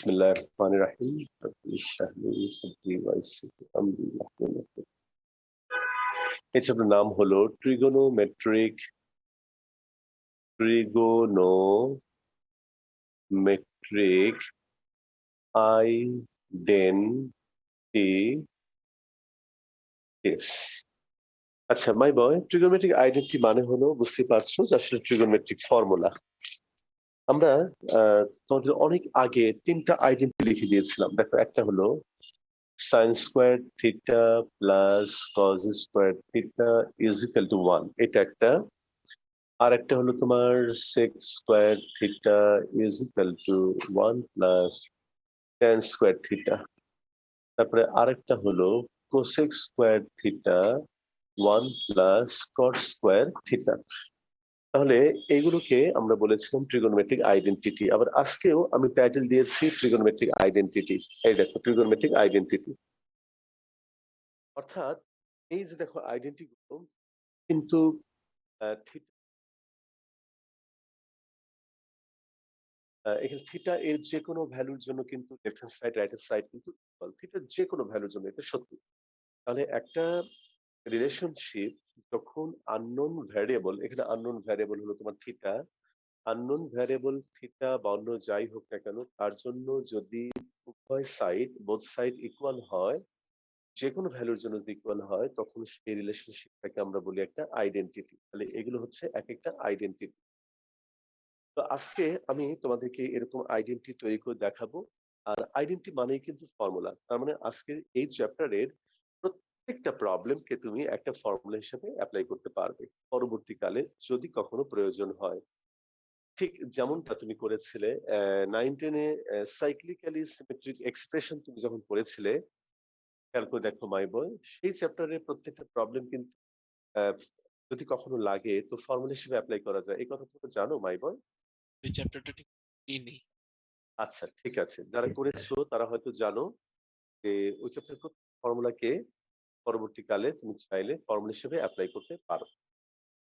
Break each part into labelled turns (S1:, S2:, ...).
S1: বিসমিল্লাহির রহমানির রহিম। রব্বি ইশরাহ লি সাদরি ওয়া ইয়াসসির লি আমরি ওয়াহলুল উকদাতাম। এই চ্যাপ্টারের নাম হলো ট্রিগোনোমেট্রিক আইডেন্টিটিস। আচ্ছা মাই বয়, ট্রিগোনোমেট্রিক আইডেন্টিটি মানে হলো, বুঝতেই পারছো যে আসলে ট্রিগোনোমেট্রিক ফর্মুলা। আমরা তোমাদের অনেক আগে 3টা আইডেন্টিটি লিখে দিয়েছিলাম। দেখো, একটা হলো sin square theta plus cos square theta is equal to 1, এটা একটা। আর একটা হলো তোমার sec square theta is equal to 1 plus tan square theta. তারপরে আরেকটা হলো cosec square theta 1 plus cot square theta. তাহলে এইগুলোকে আমরা বলেছিলাম ট্রিগোনোমেট্রিক আইডেন্টিটি। আবার আজকেও আমি টাইটেল দিয়েছি ট্রিগোনোমেট্রিক আইডেন্টিটি। এই দেখো, ট্রিগোনোমেট্রিক আইডেন্টিটি অর্থাৎ এই যে দেখো আইডেন্টিটি গুলো কিন্তু এখানে থিটা এর যে কোনো ভ্যালুর জন্য কিন্তু left hand side right hand side কিন্তু ইকুয়াল। থিটার যে কোনো ভ্যালুর জন্য এটা সত্যি। তাহলে একটা রিলেশনশিপ যখন আননোন ভ্যারিয়েবল, এখানে আননোন ভ্যারিয়েবল হলো তোমার থিটা, আননোন ভ্যারিয়েবল থিটা বা অন্য যাই হোক না কেন, তার জন্য যদি উভয় সাইড বোথ সাইড ইকুয়াল হয়, যে কোনো ভ্যালুর জন্য যদি ইকুয়াল হয়, তখন সেই রিলেশনশিপটাকে আমরা বলি একটা আইডেন্টিটি। তাহলে এগুলো হচ্ছে এক একটা আইডেন্টিটি। তো আজকে আমি তোমাদেরকে এরকম আইডেন্টিটি তৈরি করে দেখাবো। আর আইডেন্টিটি মানেই কিন্তু ফর্মুলা। তার মানে আজকের এই চ্যাপ্টারের প্রত্যেকটা প্রবলেমকে তুমি একটা ফর্মুলা হিসেবে অ্যাপ্লাই করতে পারবে পরবর্তীকালে যদি কখনো প্রয়োজন হয়। ঠিক যেমনটা তুমি করেছিলে 9-10-এ সাইক্লিক্যালি সিমেট্রিক এক্সপ্রেশন তুমি যখন পড়েছিলে, খেয়াল করে দেখো মাই বয়, সেই চ্যাপ্টারের প্রত্যেকটা প্রবলেম কিন্তু আহ, যদি কখনো লাগে তো ফর্মুলা হিসেবে অ্যাপ্লাই করা যায়। এই কথা তুমি জানো মাই বয়?
S2: ওই চ্যাপ্টারটা ঠিক নেই।
S1: আচ্ছা, ঠিক আছে, যারা করেছো তারা হয়তো জানো যে ওই চ্যাপ্টারের ফর্মুলাকে পরবর্তীকালে তুমি চাইলে ফর্মুলা হিসেবে অ্যাপ্লাই করতে পারো।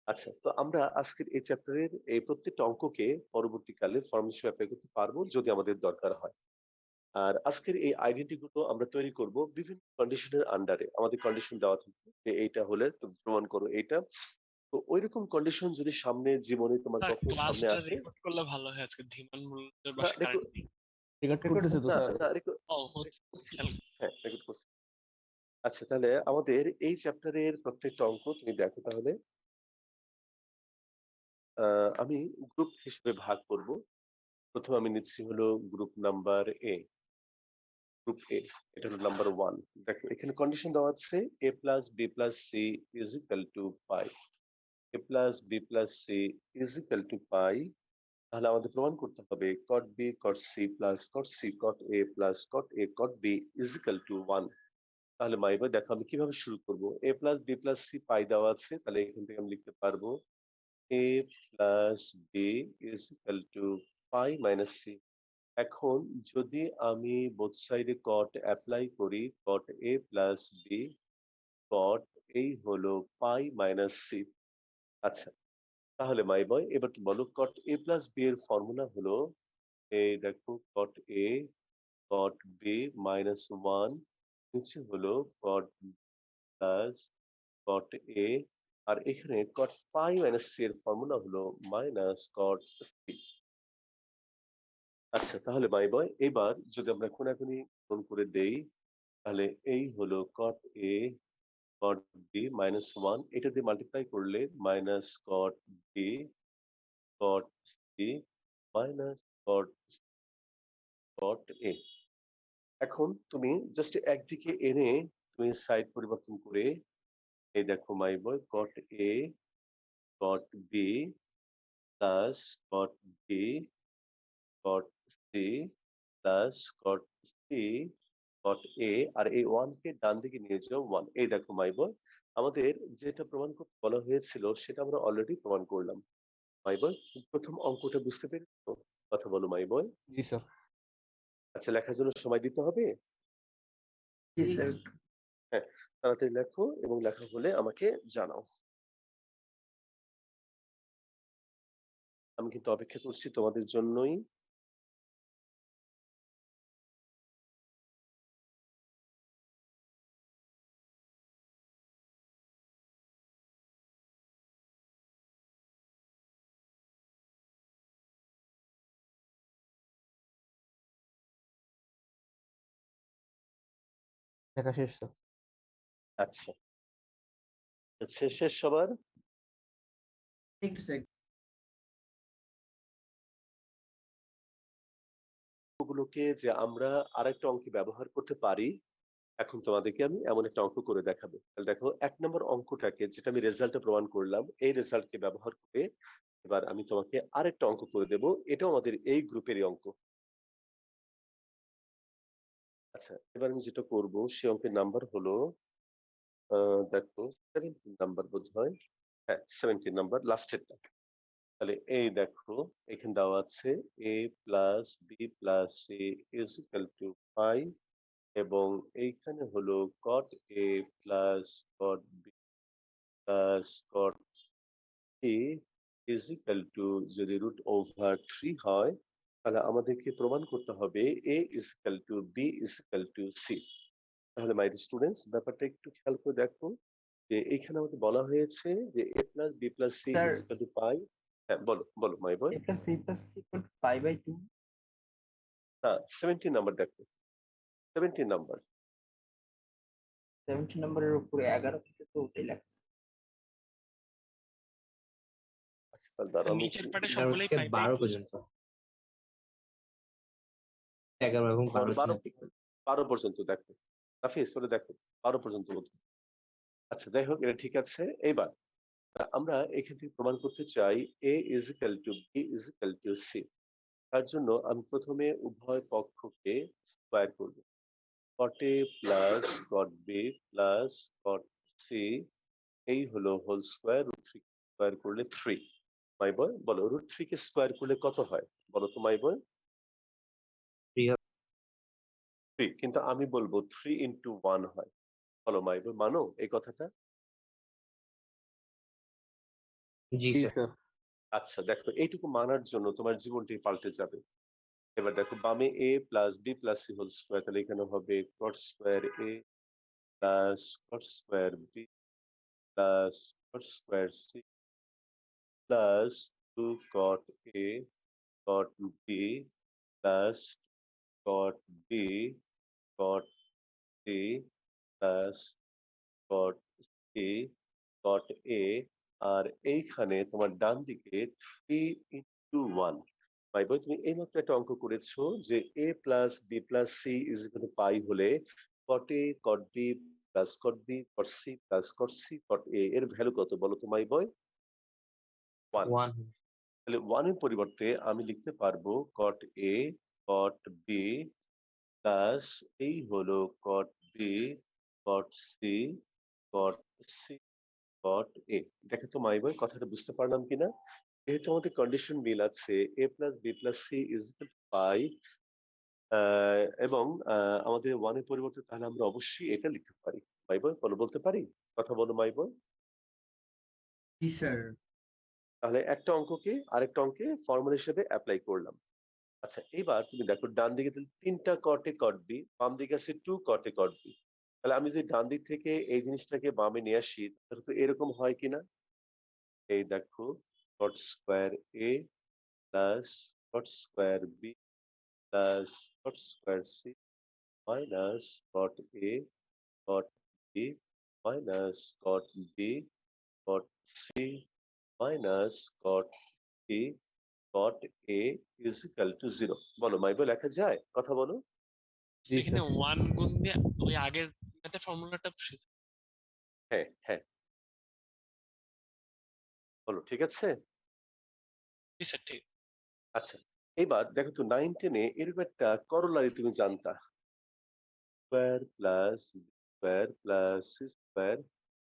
S1: আচ্ছা, তো আমরা আজকের এই চ্যাপ্টারের এই প্রত্যেকটা অঙ্ককে পরবর্তীকালে ফর্মুলা হিসেবে অ্যাপ্লাই করতে পারবো যদি আমাদের দরকার হয়। আর আজকের এই আইডেন্টি গুলো আমরা তৈরি করব বিভিন্ন কন্ডিশনের আন্ডারে। আমাদের কন্ডিশন দেওয়া থাকবে যে এইটা হলে তুমি প্রমাণ করো এইটা। তো ওইরকম কন্ডিশন যদি সামনে জীবনে তোমার
S2: স্যার,
S1: কখনো সামনে
S2: ক্লাসটা
S1: আসে।
S2: রেকর্ড করলে ভালো হয়। আজকে ধীমান মূল্যের
S1: না
S2: বাসায়
S1: রেকর্ড,
S2: কারেন্ট নেই।
S3: রেকর্ড
S1: রেকর্ড
S3: করতেছে তো
S1: না
S3: স্যার।
S1: না রেকর্ড
S2: ও হচ্ছে।
S1: করছি। হ্যাঁ, রেকর্ড করছি। আচ্ছা, তাহলে আমাদের এই চ্যাপ্টারের প্রত্যেকটা অঙ্ক তুমি দেখো তাহলে। আমি গ্রুপ হিসেবে ভাগ করব। প্রথমে আমি নিচ্ছি হলো গ্রুপ নাম্বার এ। গ্রুপ এ, এটা হলো নাম্বার 1। দেখো এখানে কন্ডিশন দেওয়া আছে a plus B plus c is equal to pi. a plus B plus c is equal to pi. তাহলে আমাদের প্রমাণ করতে হবে cot b cot c plus cot c cot a plus cot a cot b is equal to 1। তাহলে মাইবা দেখো আমি কিভাবে শুরু করব। a plus B plus c pi দেওয়া আছে, তাহলে এখান থেকে আমি লিখতে পারবো a plus b is equal to pi minus C. এখন যদি আমি বোথ সাইডে কট অ্যাপ্লাই করি, কট এ প্লাস বি, কট এই হলো পাই মাইনাস সি। আচ্ছা, তাহলে মাই বয় এবার তুমি বলো কট এ প্লাস বি এর ফর্মুলা হলো, এই দেখো কট এ কট বি মাইনাস 1, নিচে হলো কট প্লাস কট এ, আর এখানে কট পাই মাইনাস সি এর ফর্মুলা হলো মাইনাস কট সি। আচ্ছা, তাহলে মাই বয় এবার যদি আমরা কোনাকুনি গুণ করে দেই, তাহলে এই হলো কট এ কট বি মাইনাস 1, এটা দিয়ে মাল্টিপ্লাই করলে minus cot b cot c minus cot cot a. এখন তুমি জাস্ট একদিকে এনে তুমি সাইড পরিবর্তন করে এই দেখো my boy cot a cot b plus cot b cot c plus cot c cot a, আর এই 1 কে ডান দিকে নিয়ে যাও 1। এই দেখো মাই বয়, আমাদের যেটা প্রমাণ করতে বলা হয়েছিল সেটা আমরা অলরেডি প্রমাণ করলাম। মাই বয়, প্রথম অঙ্কটা বুঝতে পেরেছো? কথা বলো মাই বয়।
S3: জি স্যার।
S1: আচ্ছা, লেখার জন্য সময় দিতে হবে।
S4: জি স্যার।
S1: হ্যাঁ, তাড়াতাড়ি লেখো এবং লেখা হলে আমাকে জানাও। আমি কিন্তু অপেক্ষা করছি তোমাদের জন্যই।
S4: লেখা শেষ স্যার।
S1: আচ্ছা, শেষ সবার?
S4: একটু স্যার।
S1: গুলোকে যে আমরা আরেকটা অঙ্কে ব্যবহার করতে পারি, এখন তোমাদেরকে আমি এমন একটা অঙ্ক করে দেখাবো। তাহলে দেখো 1 নম্বর অঙ্কটাকে যেটা আমি রেজাল্টে প্রমাণ করলাম, এই রেজাল্টকে ব্যবহার করে এবার আমি তোমাকে আরেকটা অঙ্ক করে দেব। এটাও আমাদের এই গ্রুপেরই অঙ্ক। আচ্ছা, এবার আমি যেটা করব সেই অঙ্কের নাম্বার হলো দেখো 17 নাম্বার বোধহয়। হ্যাঁ, 17 নাম্বার লাস্টেরটা। তাহলে এই দেখো এখানে দেওয়া আছে a plus B plus c is equal to 5 এবং এইখানে হলো cot a plus cot b plus cot c is equal to যদি রুট ওভার 3 হয় তাহলে আমাদেরকে প্রমাণ করতে হবে a is equal to b is equal to c। তাহলে মাই স্টুডেন্টস ব্যাপারটা একটু খেয়াল করে দেখো যে এখানে আমাদের বলা হয়েছে যে a plus b plus c
S4: sir
S1: is equal to pi. হ্যাঁ, বলো বলো my boy.
S4: a plus b plus c equal to 5/2।
S1: হ্যাঁ, 17 নাম্বার দেখো, 17 নাম্বার।
S4: 70 নম্বরের উপরে 11 থেকে তো ওটাই লেখা আছে।
S1: আচ্ছা, তাহলে দাঁড়াও আমি
S2: নিচের পাটে
S1: একটু-
S2: সবগুলোই
S3: হচ্ছে 12
S2: 5/2
S3: পর্যন্ত 11 এবং 12
S1: 12
S3: জেনেটিক
S1: 12 পর্যন্ত দেখো, নাফিস বলে দেখো 12 পর্যন্ত বলতে। আচ্ছা, যাই হোক, এটা ঠিক আছে। এইবার আমরা এখান থেকে প্রমাণ করতে চাই a is equal to b is equal to c। তার জন্য আমি প্রথমে উভয় পক্ষকে স্কয়ার করব। cot a plus cot b plus cot c এই হলো হোল স্কয়ার, রুট 3 স্কয়ার করলে 3। মাই বয় বলো রুট 3 কে স্কয়ার করলে কত হয় বলো তো মাই বয়?
S3: 3
S1: 3, কিন্তু আমি বলবো 3 ইন্টু 1 হয়। বলো মাই বয়, মানো এই কথাটা?
S3: জি
S4: জি
S3: স্যার
S4: স্যার।
S1: আচ্ছা, দেখো এইটুকু মানার জন্য তোমার জীবনটি পাল্টে যাবে। এবার দেখো বামে a plus b plus c whole square, তাহলে এখানে হবে cot square a plus cot square b plus cot square c plus 2 cot a cot b plus cot b cot c plus cot c cot a। আর এইখানে তোমার ডান দিকে 3 into 1। ভাই বই তুমি এইমাত্র একটা অঙ্ক করেছো যে a plus B plus c is equal to pi হলে cot a cot b plus cot b cot c plus cot c cot a এর ভ্যালু কত বলো তো মাই বয়? 1।
S3: 1
S1: তাহলে 1 এর পরিবর্তে আমি লিখতে পারবো cot a cot b plus এই হলো cot b cot c cot c cot a। দেখো তো মাই বয় কথাটা বুঝতে পারলাম কিনা? যেহেতু আমাদের কন্ডিশন মিল আছে a plus B plus c is equal to pi এবং আমাদের 1 এর পরিবর্তে তাহলে আমরা অবশ্যই এটা লিখতে পারি। মাই বয় বলো, বলতে পারি? কথা বলো মাই বয়।
S4: জি স্যার।
S1: তাহলে একটা অঙ্ককে আরেকটা অঙ্কে ফর্মুলা হিসেবে অ্যাপ্লাই করলাম। আচ্ছা, এবার তুমি দেখো ডান দিকে তাহলে 3টা cot a cot b, বাম দিকে আছে 2 cot a cot b। তাহলে আমি যদি ডান দিক থেকে এই জিনিসটাকে বামে নিয়ে আসি তাহলে তো এরকম হয় কিনা? এই দেখো cot square a plus cot square b plus cot square c minus cot a cot b minus cot b cot c minus cot b cot a is equal to 0। বলো মাই বই লেখা যায়? কথা বলো।
S4: জি
S2: এখানে
S4: স্যার।
S2: 1 গুণ দিয়ে ওই আগের ম্যাথের ফর্মুলাটা
S1: হ্যাঁ হ্যাঁ, বলো ঠিক আছে।
S2: জি স্যার ঠিক আছে।
S1: আচ্ছা, এবার দেখো তো 9 10 এরকম একটা করোলারি তুমি জানতা, square plus square plus c square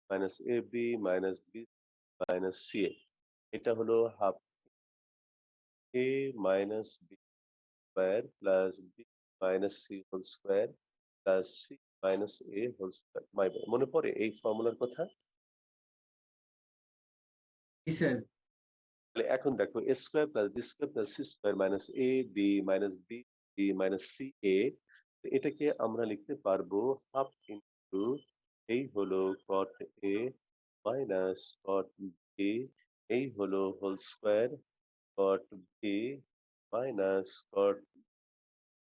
S1: minus a b minus b minus c a. এটা হলো half a minus b square plus b minus c whole square plus c minus a whole square. মাই মনে পড়ে এই ফর্মুলার কথা?
S4: জি sir.
S1: তাহলে এখন দেখো a square plus b square plus c square minus a b minus b b minus c a. এটাকে আমরা লিখতে পারবো হাফ ইন্টু এই হলো কট এ মাইনাস কট বি এই হলো whole square cot b minus cot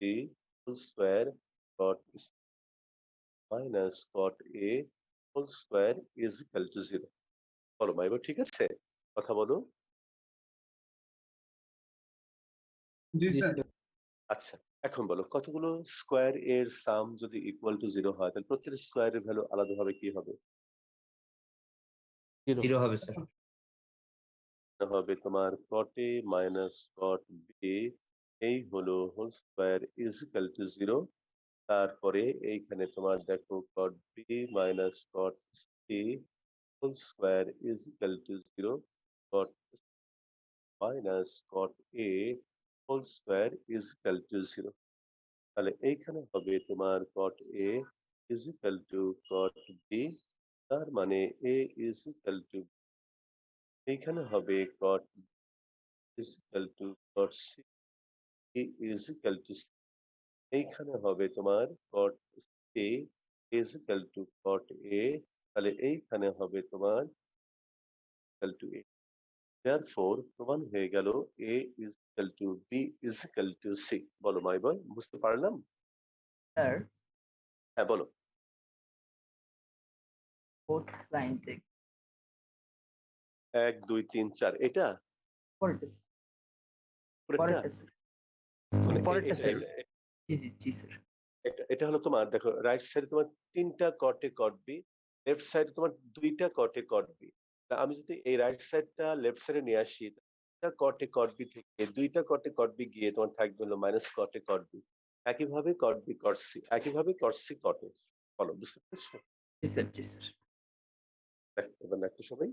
S1: b whole square cot. minus cot a whole square is equal to 0. বলো মাইবা, ঠিক আছে? কথা বলো।
S4: জি স্যার।
S1: আচ্ছা, এখন বলো কতগুলো স্কোয়ার এর সাম যদি ইকুয়াল টু 0 হয় তাহলে প্রত্যেক স্কোয়ারের ভ্যালু আলাদাভাবে কি হবে?
S3: 0 হবে স্যার।
S1: হবে তোমার cot a minus cot b এই হলো whole square is equal to 0। তারপরে এইখানে তোমার দেখো cot b minus cot c whole square is equal to 0, cot minus cot a whole square is equal to 0। তাহলে এইখানে হবে তোমার cot a is equal to cot b, তার মানে a ইজ ইকুয়াল টু, এইখানে হবে cot is equal to cot c is equal two, এইখানে হবে তোমার cot a is equal to cot a, তাহলে এইখানে হবে তোমার ইকুয়াল টু a। therefore প্রমাণ হয়ে গেল a is equal to b is equal to c। বলো মাইবা, বুঝতে পারলাম?
S4: স্যার
S1: হ্যাঁ বলো।
S4: ফোর্থ লাইন থেকে
S1: 1 2 3 4 এটা
S4: পরেরটা
S1: পুরোটা?
S4: স্যার।
S1: মানে
S4: পরেরটা
S1: এটা
S4: স্যার।
S1: এটা
S4: জি স্যার।
S1: এটা হলো তোমার দেখো রাইট সাইডে তোমার 3টা কটে কট বি, লেফট সাইডে তোমার 2টা কটে কট বি। আমি যদি এই রাইট সাইডটা লেফট সাইডে নিয়ে আসি, কটে কট বি থেকে 2টা কটে কট বি গিয়ে তোমার থাকবে হলো মাইনাস কটে কট বি। একইভাবে কট বি কট সি, একইভাবে কট সি কটে। বলো বুঝতে পেরেছো?
S4: জি স্যার।
S1: এবার দেখো সবাই,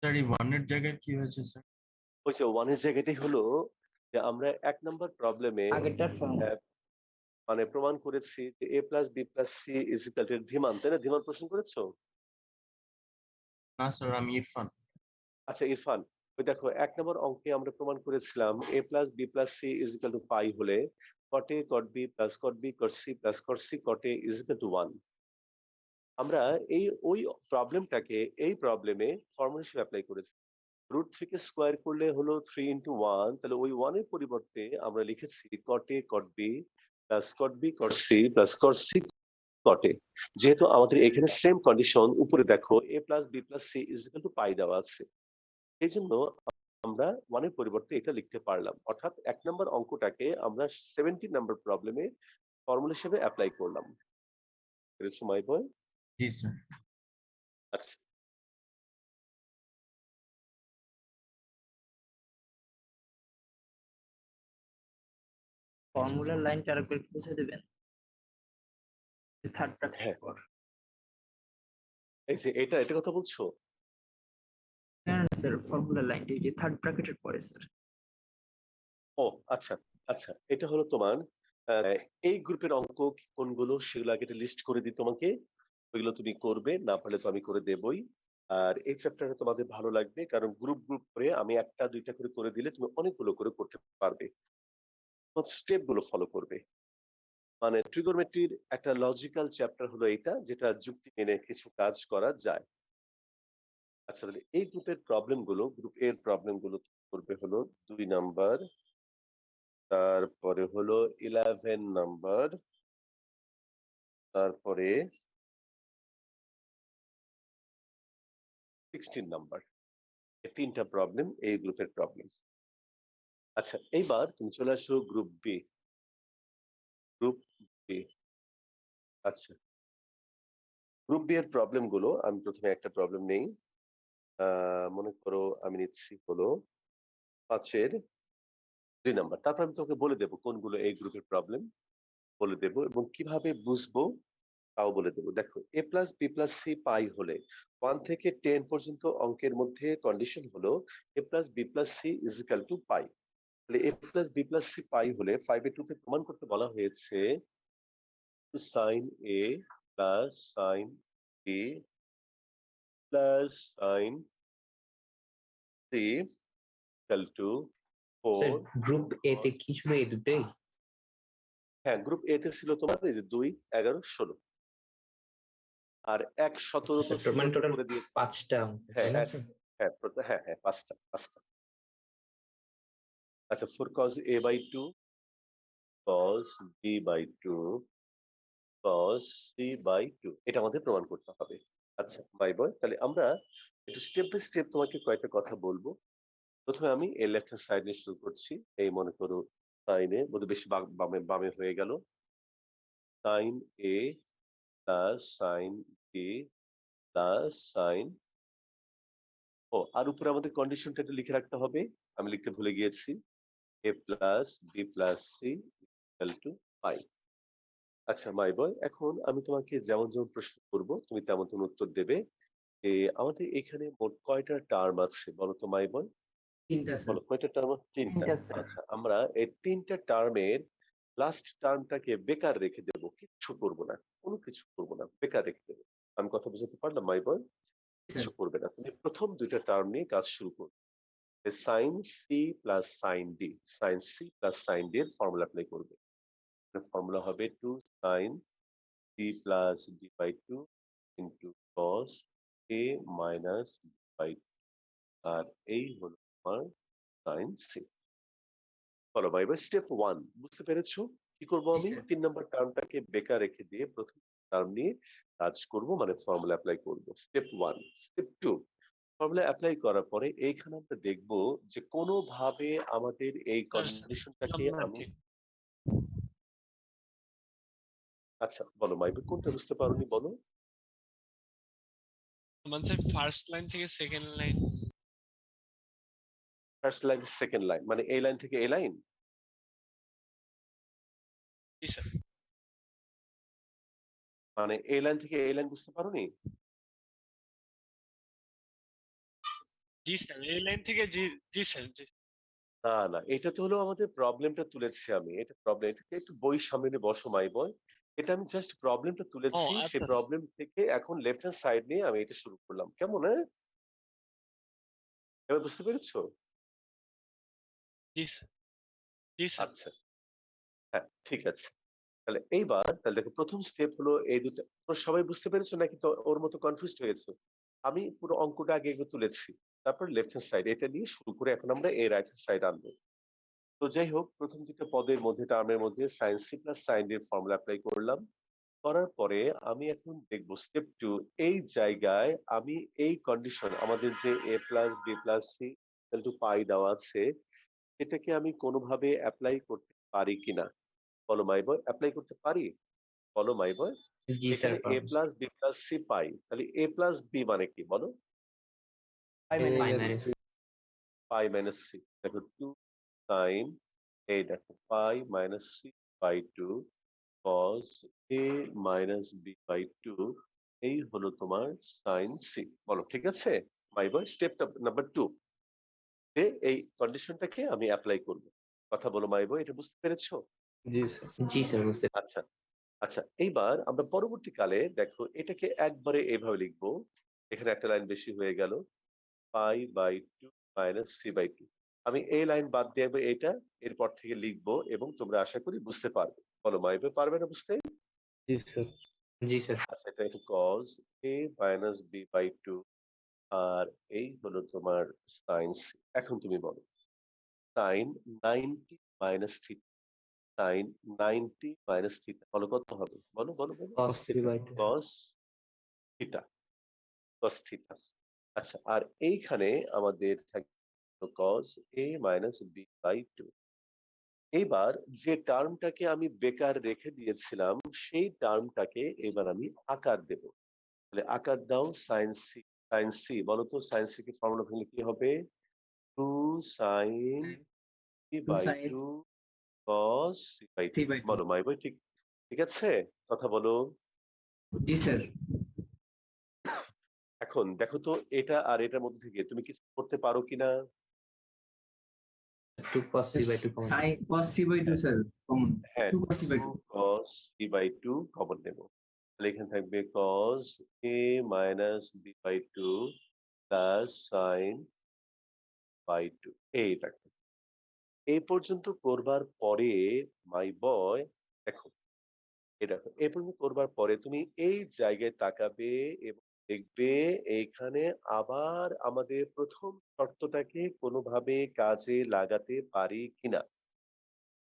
S5: স্যার এই ওয়ানের জায়গায় কি হয়েছে স্যার?
S1: ওই যে ওয়ানের জায়গাটাই হলো যে আমরা 1 নম্বর প্রবলেমে
S4: আগেরটার ফর্ম।
S1: মানে প্রমাণ করেছি যে a plus B plus c is equal to Dhiman, তাই না? ধিমান প্রশ্ন করেছো?
S5: না স্যার, আমি ইরফান।
S1: আচ্ছা ইরফান, ওই দেখো 1 নম্বর অঙ্কে আমরা প্রমাণ করেছিলাম a plus B plus c is equal to pi হলে cot a cot b plus cot b cot c plus cot c cot a is equal to 1। আমরা ওই প্রবলেমটাকে এই প্রবলেমে ফর্মুলা হিসেবে অ্যাপ্লাই করেছি। রুট 3 কে স্কোয়ার করলে হলো 3 ইন্টু 1, তাহলে ওই 1 এর পরিবর্তে আমরা লিখেছি cot a cot b plus cot b cot c plus cot c cot a। যেহেতু আমাদের এখানে সেম কন্ডিশন, উপরে দেখো a plus B plus c is equal to pi দেওয়া আছে, এই জন্য আমরা 1 এর পরিবর্তে এটা লিখতে পারলাম। অর্থাৎ 1 নম্বর অঙ্কটাকে আমরা 17 নম্বর প্রবলেমে ফর্মুলা হিসেবে অ্যাপ্লাই করলাম। পেরেছো মাই বয়?
S5: জি স্যার।
S1: আচ্ছা,
S4: ফর্মুলার লাইনটা আরেকবার একটু বুঝিয়ে দেবেন? থার্ড
S1: হ্যাঁ।
S4: ব্র্যাকেটের পর।
S1: এই যে এটা কথা বলছো?
S4: না স্যার, ফর্মুলার লাইনটা এই যে থার্ড ব্র্যাকেটের পরে স্যার।
S1: ও আচ্ছা আচ্ছা, এটা হলো তোমার এই গ্রুপের অঙ্ক কোনগুলো সেগুলো আগে লিস্ট করে দিই তোমাকে, ওইগুলো তুমি করবে, না পারলে তো আমি করে দেবই। আর এই চ্যাপ্টারটা তোমাদের ভালো লাগবে কারণ গ্রুপ গ্রুপ করে আমি 1টা 2টা করে দিলে তুমি অনেকগুলো করে করতে পারবে, স্টেপ গুলো ফলো করবে। মানে ট্রিগোনোমেট্রির একটা লজিক্যাল চ্যাপ্টার হলো এইটা, যেটা যুক্তি মেনে কিছু কাজ করা যায়। আচ্ছা, তাহলে এই গ্রুপের প্রবলেম গুলো, গ্রুপ এর প্রবলেম গুলো করবে হলো 2 নাম্বার, তারপরে হলো 11 নাম্বার, তারপরে 16 নাম্বার। এই 3টা প্রবলেম এই গ্রুপের প্রবলেম। আচ্ছা, এইবার তুমি চলে আসো গ্রুপ বি। গ্রুপ বি, আচ্ছা গ্রুপ বি এর প্রবলেম গুলো আমি প্রথমে একটা প্রবলেম নেই। মনে করো আমি নিচ্ছি হলো 5-এর 2 নাম্বার, তারপর আমি তোকে বলে দেবো কোনগুলো এই গ্রুপের প্রবলেম বলে দেবো এবং কিভাবে বুঝবো তাও বলে দেবো। দেখো a plus B plus c pi হলে 1 থেকে 10 পর্যন্ত অঙ্কের মধ্যে কন্ডিশন হলো a plus B plus c is equal to pi. তাহলে a plus B plus c pi হলে 5-এর 2 তে প্রমাণ করতে বলা হয়েছে sine a plus sine b plus sine c equal to
S3: sir
S1: 4।
S3: Group a তে কি শুধু এই দুটোই?
S1: হ্যাঁ, গ্রুপ এ তে ছিল তোমার এই যে 2 11 16 আর 1 17 তো
S3: স্যার মানে টোটাল
S1: করে দিয়েছে।
S3: 5টা অঙ্ক,
S1: হ্যাঁ
S3: তাই না স্যার?
S1: হ্যাঁ 5টা। আচ্ছা 4 cos a by 2 cos b by 2 cos c by 2 এটা আমাদের প্রমাণ করতে হবে। আচ্ছা বাই বয়, তাহলে আমরা একটু স্টেপ বাই স্টেপ তোমাকে কয়েকটা কথা বলবো। প্রথমে আমি এই লেফট হ্যান্ড সাইড নিয়ে শুরু করছি। এই মনে করো সাইনে বোধহয় বেশি বামে বামে হয়ে গেল। Sine a plus sine b plus sine, ও আর উপরে আমাদের কন্ডিশনটা একটু লিখে রাখতে হবে, আমি লিখতে ভুলে গিয়েছি। a plus B plus c equal to pi. আচ্ছা মাই বয়, এখন আমি তোমাকে যেমন যেমন প্রশ্ন করব তুমি তেমন তেমন উত্তর দেবে। যে আমাদের এখানে মোট কয়টা টার্ম আছে বলো তো মাই বয়?
S4: তিনটা স্যার।
S1: বলো কয়টা টার্ম? তিনটা।
S4: তিনটা স্যার।
S1: আচ্ছা আমরা এই তিনটা টার্মের লাস্ট টার্মটাকে বেকার রেখে দেব, কিচ্ছু করব না, কোনো কিছু করব না, বেকার রেখে দেবো। আমি কথা বুঝাতে পারলাম মাই বয়? কিছু করবে না, তুমি প্রথম দুইটা টার্ম নিয়ে কাজ শুরু করবে। Sine c plus sine d, sine c plus sine d এর ফর্মুলা অ্যাপ্লাই করবে। ফর্মুলা হবে 2 sine c plus d by 2 into cos a minus b by 2, আর এই হলো আমার sine c. Follow by by step 1 বুঝতে পেরেছো? কি করব আমি? 3 নম্বর টার্মটাকে বেকার রেখে দিয়ে প্রথম টার্ম নিয়ে কাজ করব, মানে ফর্মুলা অ্যাপ্লাই করব। স্টেপ 1। স্টেপ 2, ফর্মুলা অ্যাপ্লাই করার পরে এইখানে আমরা দেখব যে কোনোভাবে আমাদের এই কন্ডিশনটাকে আমি, আচ্ছা বলো মাইবে কোনটা বুঝতে পারোনি বলো?
S2: মানে ফার্স্ট লাইন থেকে second line.
S1: First line second line মানে এই লাইন থেকে এই লাইন?
S2: জি স্যার।
S1: মানে এই লাইন থেকে এই লাইন বুঝতে পারোনি?
S2: জি স্যার, এই লাইন থেকে জি জি স্যার জি।
S1: না না, এটা তো হলো আমাদের প্রবলেমটা তুলেছি আমি, এটা প্রবলেম, এটাকে একটু বই সামনে বসো মাই বয়। এটা আমি জাস্ট প্রবলেমটা
S2: ও
S1: তুলেছি, সেই
S2: আচ্ছা
S1: প্রবলেম থেকে এখন লেফট হ্যান্ড সাইড নিয়ে আমি এটা শুরু করলাম, কেমন? হ্যাঁ এবার বুঝতে পেরেছো?
S2: জি স্যার জি স্যার।
S1: আচ্ছা হ্যাঁ ঠিক আছে। তাহলে এইবার তাহলে দেখো প্রথম স্টেপ হলো এই দুটো, তোমরা সবাই বুঝতে পেরেছো নাকি তো ওর মতো কনফিউজড হয়েছে? আমি পুরো অঙ্কটা আগে এগুলো তুলেছি, তারপর লেফট হ্যান্ড সাইড এটা নিয়ে শুরু করে এখন আমরা এই রাইট হ্যান্ড সাইড আনবো। তো যাই হোক, প্রথম দুটো পদের মধ্যে টার্মের মধ্যে sine c plus sine d এর ফর্মুলা অ্যাপ্লাই করলাম। করার পরে আমি এখন দেখবো স্টেপ 2, এই জায়গায় আমি এই কন্ডিশন আমাদের যে a plus B plus c equal to pi দেওয়া আছে, এটাকে আমি কোনোভাবে অ্যাপ্লাই করতে পারি কিনা? বলো মাই বয়, অ্যাপ্লাই করতে পারি? বলো মাই বয়।
S3: জি স্যার
S1: এখানে a plus B plus c pi, তাহলে a প্লাস বি মানে কি বলো?
S4: Pi
S3: minus
S1: pi minus c. দেখো 2 সাইন, এই দেখো pi minus c by 2 cos a minus b by 2, এই হলো তোমার সাইন সি। বলো ঠিক আছে মাই বয়? স্টেপ নাম্বার 2 তে এই কন্ডিশনটাকে আমি অ্যাপ্লাই করব। কথা বলো মাই বয়, এটা বুঝতে পেরেছো?
S3: জি স্যার বুঝতে
S1: আচ্ছা আচ্ছা, এইবার আমরা পরবর্তীকালে দেখো এটাকে একবারে এইভাবে লিখবো, এখানে একটা লাইন বেশি হয়ে গেল, pi by 2 minus c by 2। আমি এই লাইন বাদ দিয়ে এটা এরপর থেকে লিখবো এবং তোমরা আশা করি বুঝতে পারবে। বলো মাই বয়, পারবে না বুঝতে?
S3: জি স্যার
S1: আচ্ছা এটা একটু cos a minus b by 2, আর এই হলো তোমার সাইন সি। এখন তুমি বলো sine 90 minus theta, sine 90 minus theta, বলো কত হবে? বলো বলো বলো।
S3: cos c by 2
S1: cos থিটা, cos থিটা। আচ্ছা আর এইখানে আমাদের থাকবে cos a minus b by 2। এবার যে টার্মটাকে আমি বেকার রেখে দিয়েছিলাম সেই টার্মটাকে এবার আমি আকার দেব। তাহলে আকার দাও সাইন সি। সাইন সি বলো তো, সাইন সি কে ফর্মুলা ভাঙলে কি হবে? 2 sine c by 2 cos c by 2। বলো মাই বই, ঠিক ঠিক আছে? কথা বলো।
S4: জি স্যার।
S1: এখন দেখো তো এটা আর এটার মধ্যে থেকে তুমি কিছু করতে পারো কিনা?
S3: 2 cos c by 2 common
S4: sine cos c by 2 sir common.
S1: হ্যাঁ
S4: 2 cos c by
S1: 2
S4: 2।
S1: cos c by 2 common নেব। তাহলে এখানে থাকবে cos a minus b by 2 plus sine by 2, এই দেখো এই পর্যন্ত করবার পরে মাই বয় দেখো, এই দেখো এই পর্যন্ত করবার পরে তুমি এই জায়গায় তাকাবে এবং দেখবে এইখানে আবার আমাদের প্রথম শর্তটাকে কোনোভাবে কাজে লাগাতে পারি কিনা।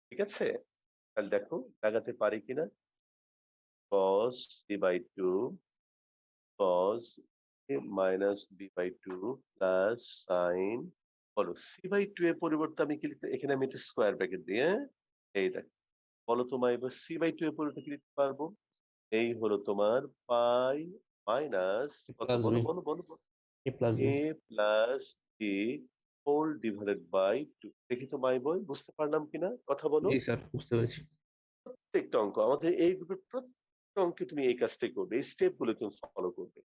S1: ঠিক আছে? তাহলে দেখো লাগাতে পারি কিনা। cos c by 2 cos a minus b by 2 plus sin বলো c by 2 এর পরিবর্তে আমি কি লিখতে এখানে আমি একটা স্কোয়ার ব্র্যাকেট দিই হ্যাঁ এই দেখ বলো তোমার এবার c by 2 এর পরিবর্তে কি লিখতে পারবো এই হলো তোমার পাই মাইনাস কত
S3: Plus
S1: বলো
S3: b.
S1: বলো বলো বলো
S3: A plus b.
S1: a plus b whole divided by 2 দেখি তো মাই বই বুঝতে পারলাম কিনা কথা বলো
S3: জি স্যার বুঝতে পেরেছি।
S1: প্রত্যেকটা অঙ্ক আমাদের এই গ্রুপের প্রত্যেকটা অঙ্কে তুমি এই কাজটাই করবে এই স্টেপ গুলো তুমি ফলো করবে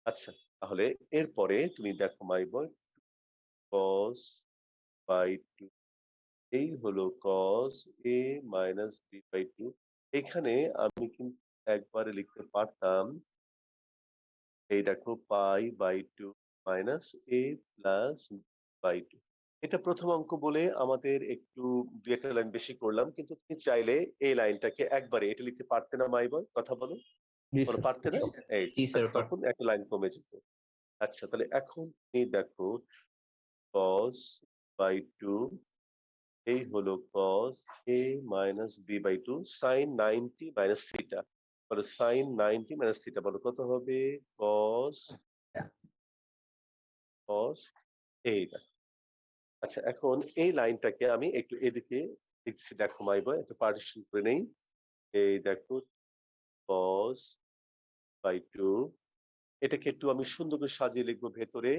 S1: আচ্ছা তাহলে এরপরে তুমি দেখো মাই বয় cos বাই 2 এই হলো cos a minus b by 2 এখানে আমি কিন্তু একবারে লিখতে পারতাম এই দেখো pi by 2 minus a plus by 2 এটা প্রথম অঙ্ক বলে আমাদের একটু দুই একটা লাইন বেশি করলাম কিন্তু তুমি চাইলে এই লাইনটাকে একবারে এটা লিখতে পারতে না মাই বয় কথা বলো
S3: জি
S1: বলো
S3: স্যার।
S1: পারতে না এই
S3: জি স্যার
S1: তখন একটা লাইন কমে যেত আচ্ছা তাহলে এখন তুমি দেখো cos বাই 2 এই হলো cos a minus b by 2 sin 90 minus theta বলো sin 90 মাইনাস থিটা বলো কত হবে cos cos এইটা আচ্ছা এখন এই লাইনটাকে আমি একটু এদিকে লিখছি দেখো মাই বয় একটু পার্টিশন করে নেই এই দেখো cos বাই 2 এটাকে একটু আমি সুন্দর করে সাজিয়ে লিখবো ভেতরে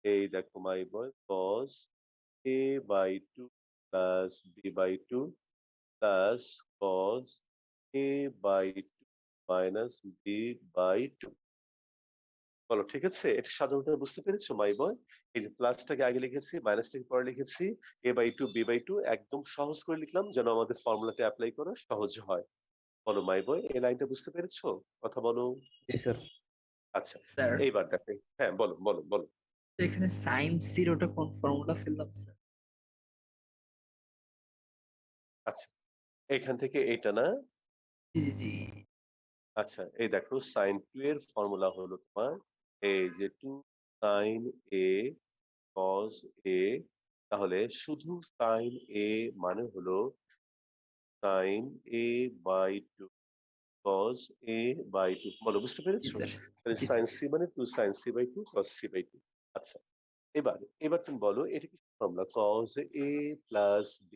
S1: এই দেখো my boy cos a by 2 plus b by 2 plus cos a by 2 minus b by 2 বলো ঠিক আছে এটা সাধারণত বুঝতে পেরেছো মাই বয় এই যে প্লাসটাকে আগে লিখেছি মাইনাসটাকে পরে লিখেছি a বাই 2 b বাই 2 একদম সহজ করে লিখলাম যেন আমাদের ফর্মুলাটা অ্যাপ্লাই করা সহজ হয় বলো মাই বয় এই লাইনটা বুঝতে পেরেছো কথা বলো
S3: জি স্যার।
S1: আচ্ছা
S4: স্যার
S1: এইবার দেখো হ্যাঁ বলো বলো বলো
S4: এখানে সাইন জিরোটা কোন ফর্মুলা ফেললাম স্যার?
S1: আচ্ছা এখান থেকে এইটা না
S4: জি জি জি।
S1: আচ্ছা এই দেখো সাইন 2 এর ফর্মুলা হলো তোমার এই যে 2 সাইন এ cos a তাহলে শুধু সাইন a মানে হলো sine a by 2 cos a by 2 বলো বুঝতে
S4: জি
S1: পেরেছো
S4: স্যার।
S1: তাহলে
S4: জি
S1: সাইন
S4: স্যার।
S1: c মানে 2 sine c by 2 cos c by 2 আচ্ছা এবার এবার তুমি বলো এটা কি formula cos a plus b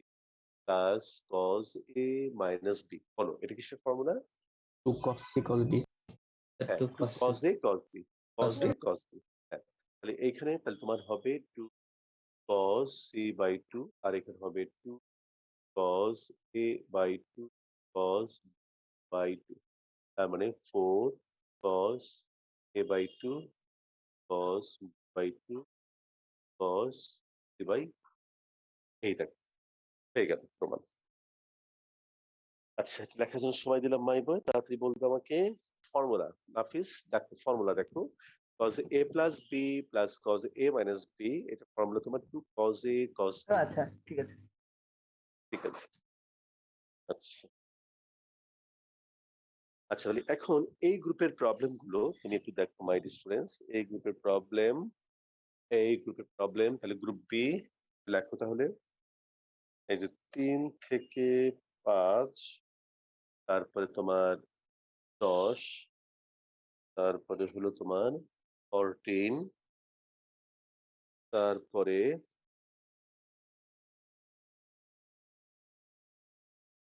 S1: plus cos a minus b বলো এটা কিসের formula
S3: 2 cos c cos b.
S1: হ্যাঁ
S3: 2
S1: 2
S3: cos c
S1: cos a cos b
S3: cos
S1: cos
S3: b.
S1: a cos b হ্যাঁ তাহলে এইখানে তাহলে তোমার হবে 2 cos c বাই 2 আর এখানে হবে 2 cos a by 2 cos by 2 তার মানে 4 cos a by 2 cos by 2 cos a by এইটা হয়ে গেল প্রমাণ আচ্ছা এটা লেখার জন্য সময় দিলাম মাই বয় তাড়াতাড়ি বলবে আমাকে ফর্মুলা নাফিস দেখো ফর্মুলা দেখো cos a plus b plus cos a minus b এটা ফর্মুলা তোমার 2 cos a cos b
S4: আচ্ছা ঠিক আছে।
S1: ঠিক আছে আচ্ছা আচ্ছা তাহলে এখন এই গ্রুপের প্রবলেম গুলো তুমি একটু দেখো মাই স্টুডেন্টস এই গ্রুপের প্রবলেম তাহলে গ্রুপ বি লেখো তাহলে এই যে 3 থেকে 5 তারপরে তোমার 10 তারপরে হলো তোমার 14 তারপরে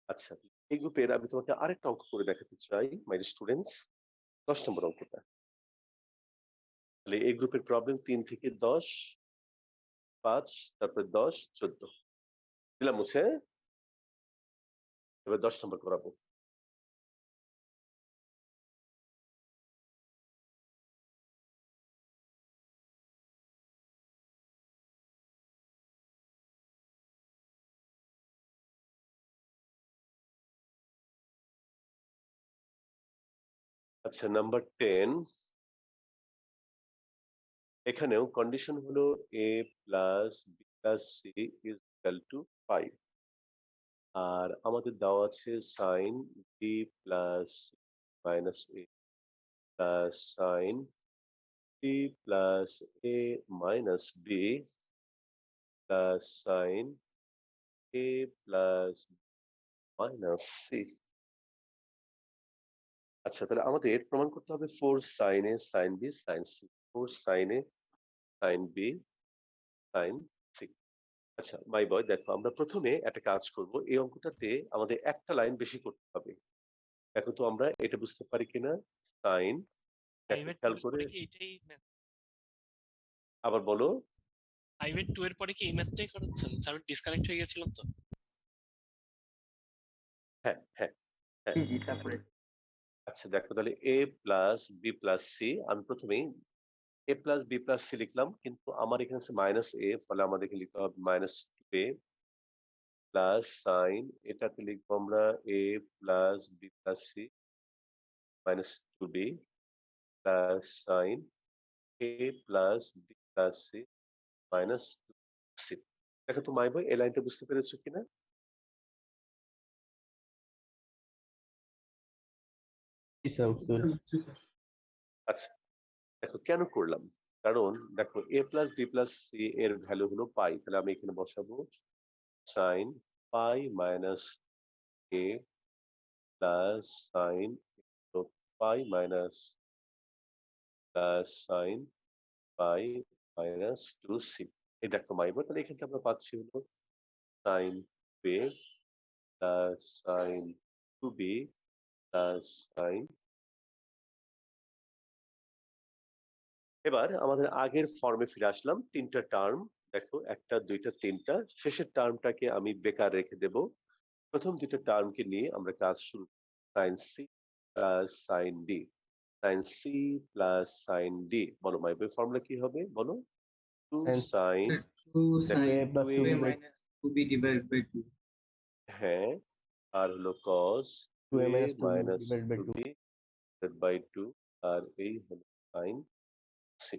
S1: আচ্ছা এই গ্রুপের আমি তোমাকে আরেকটা অঙ্ক করে দেখাতে চাই মাই স্টুডেন্টস 10 নম্বর অঙ্কটা তাহলে এই গ্রুপের প্রবলেম 3 থেকে 10 5 তারপরে 10 14 দিলাম মুছে হ্যাঁ? এবার 10 নম্বর করাবো আচ্ছা নাম্বার 10 এখানেও কন্ডিশন হলো a plus B plus c is equal to 5 আর আমাদের দেওয়া আছে sine b plus minus a plus sine b plus a minus B plus sine a plus minus c আচ্ছা, তাহলে আমাদের প্রমাণ করতে হবে 4 sin A sin B sin C, 4 sin A sin B sin C। আচ্ছা মাই বয়, দেখো আমরা প্রথমে একটা কাজ করব, এই অঙ্কটাতে আমাদের একটা লাইন বেশি করতে হবে। দেখো তো আমরা এটা বুঝতে পারি কিনা। সাইন, দেখো
S2: প্রাইভেট
S1: খেয়াল
S2: 2 এর
S1: করে
S2: পরে কি এটাই math?
S1: আবার বলো।
S2: প্রাইভেট 2 এর পরে কি এই ম্যাথটাই করাচ্ছেন? স্যার আমি ডিসকানেক্ট হয়ে গেছিলাম তো।
S1: হ্যাঁ হ্যাঁ হ্যাঁ।
S4: জি তারপরে
S1: আচ্ছা দেখো তাহলে a plus B plus c, আমি প্রথমেই a plus B plus c লিখলাম, কিন্তু আমার এখানে আছে মাইনাস এ, ফলে আমাদের এখানে লিখতে হবে মাইনাস এ প্লাস সাইন, এটাতে লিখবো আমরা a plus B plus c minus two b plus sine a plus B plus c minus c. দেখো তো মাই বই, এই লাইনটা বুঝতে পেরেছো কিনা।
S3: জি স্যার, বুঝতে পেরেছি।
S1: আচ্ছা দেখো কেন করলাম, কারণ দেখো a plus B plus c এর ভ্যালু হলো পাই, তাহলে আমি এখানে বসাবো sine pi minus a plus sine pi minus plus sine pi minus two c. এই দেখো মাইব, তাহলে এখান থেকে আমরা পাচ্ছি হলো সাইন পে plus sine two b plus sine. এবার আমাদের আগের ফর্মে ফিরে আসলাম, তিনটা টার্ম, দেখো একটা দুইটা তিনটা, শেষের টার্মটাকে আমি বেকার রেখে দেব। প্রথম দুটো টার্মকে নিয়ে আমরা কাজ শুরু, sine c plus sine d, sine c plus sine d, বলো মাই বই ফর্মুলা কি হবে বলো। টু
S3: Sin
S1: সাইন,
S4: 2
S1: দেখো
S3: A
S4: sin
S3: plus
S4: 2a
S3: 2B by
S4: minus 2b divided by 2
S1: হ্যাঁ, আর হলো cos
S3: 2A
S1: 2a
S3: minus 2B
S1: minus
S3: divided by 2.
S1: 2b by 2, আর এই হলো সাইন সি।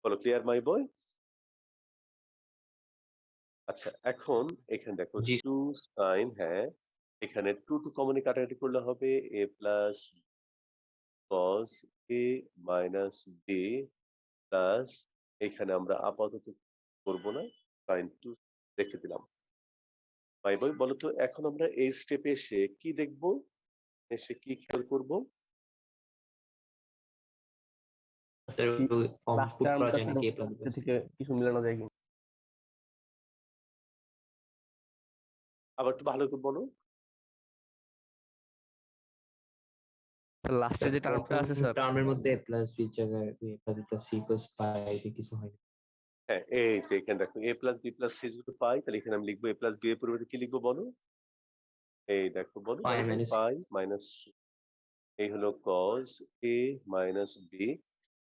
S1: বলো ক্লিয়ার মাই বয়। আচ্ছা এখন এখানে দেখো
S5: জি
S1: টু সাইন, হ্যাঁ এখানে টু টু কমনে কাটাকাটি করলে হবে এ plus cos a minus B plus, এখানে আমরা আপাতত করব না, সাইন টু রেখে দিলাম। ভাই বই বলো তো এখন আমরা এই স্টেপে এসে কি দেখব, এসে কি খেয়াল করব।
S6: ফর্ম
S3: লাস্ট
S6: পুট করা
S3: টার্মটা
S6: যায়
S3: স্যার
S6: নাকি এ প্লাস বি?
S3: থেকে কিছু মিলানো যায় কি?
S1: আবার একটু ভালো করে বলো।
S3: লাস্টে যে টার্মটা
S6: প্রথম
S3: আছে স্যার,
S6: টার্মের মধ্যে এ প্লাস বি জায়গায় a plus B plus c equals pi কিছু হয় না।
S1: হ্যাঁ এই যে এখানে দেখো a plus B plus c যদি পাই, তাহলে এখানে আমি লিখবো এ প্লাস বি এর পরিবর্তে কি লিখবো বলো। এই দেখো বলো
S6: পাই
S1: ভাই বল,
S6: মাইনাস
S1: পাই মাইনাস, এই হলো cos a মাইনাস বি,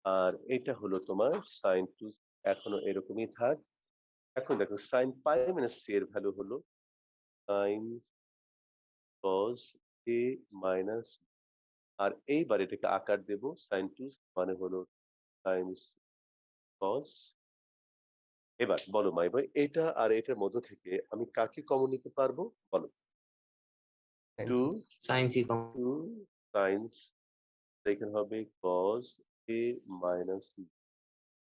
S1: আর এটা হলো তোমার সাইন টু, এখনো এরকমই থাক। এখন দেখো সাইন পাই মাইনাস সি এর ভ্যালু হলো সাইন cos a মাইনাস, আর এইবার এটাকে আকার দেব সাইন টু, মানে হলো সাইন cos। এবার বলো মাই ভাই, এটা আর এটার মধ্য থেকে আমি কাকে কমন নিতে পারবো বলো। টু
S6: সাইন সি কম
S1: টু সাইন্স, এখানে হবে cos a minus